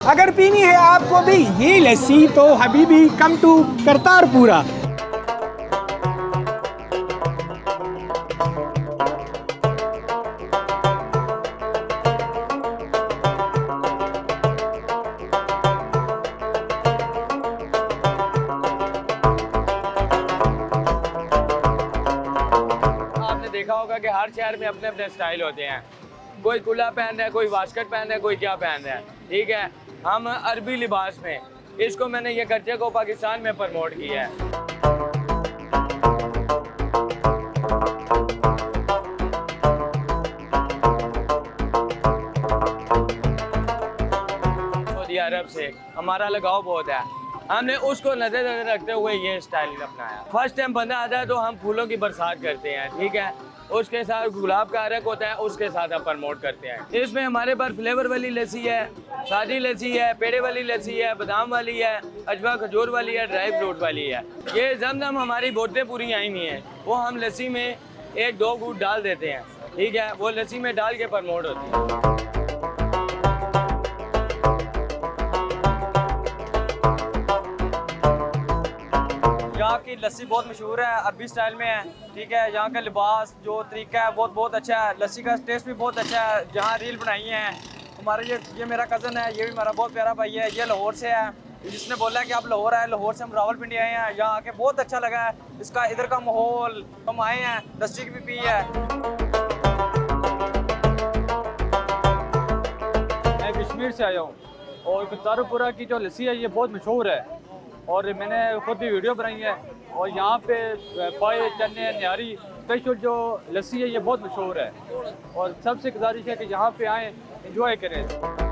अगर पीनी है आपको भी ये लस्सी तो हबीबी कम टू करतारपुरा। आपने देखा होगा कि हर शहर में अपने अपने स्टाइल होते हैं। कोई कुला पहन रहा है, कोई वाशकट पहन रहा है, कोई क्या पहन रहा है। ठीक है, हम अरबी लिबास में, इसको मैंने ये खर्चे को पाकिस्तान में प्रमोट किया है। सऊदी अरब से हमारा लगाव बहुत है, हमने उसको नजर रखते हुए ये स्टाइल अपनाया। फर्स्ट टाइम बंदा आता है तो हम फूलों की बरसात करते हैं। ठीक है, उसके साथ गुलाब का अरक होता है, उसके साथ हम प्रमोट करते हैं। इसमें हमारे पास फ्लेवर वाली लस्सी है, सादी लस्सी है, पेड़े वाली लस्सी है, बादाम वाली है, अजवा खजूर वाली है, ड्राई फ्रूट वाली है। ये जमजम हमारी बोतलें पूरी आई हुई हैं, वो हम लस्सी में 1-2 घूंट डाल देते हैं। ठीक है, वो लस्सी में डाल के प्रमोट होती है। यहाँ की लस्सी बहुत मशहूर है, अरबी स्टाइल में है। ठीक है, यहाँ का लिबास जो तरीका है बहुत अच्छा है। लस्सी का टेस्ट भी बहुत अच्छा है। जहाँ रील बनाई है हमारे, ये मेरा कज़न है, ये भी मेरा बहुत प्यारा भाई है, ये लाहौर से है। जिसने बोला कि आप लाहौर आए, लाहौर से हम रावलपिंडी आए हैं। यहाँ आके बहुत अच्छा लगा है, इसका इधर का माहौल। हम आए हैं, लस्सी की भी पी है। मैं कश्मीर से आया हूँ और करतारपुरा की जो लस्सी है ये बहुत मशहूर है और मैंने खुद भी वीडियो बनाई है। और यहाँ पे पाए चने न्यारी स्पेशल जो लस्सी है ये बहुत मशहूर है और सबसे गुजारिश है कि यहाँ पे आएँ, एंजॉय करें।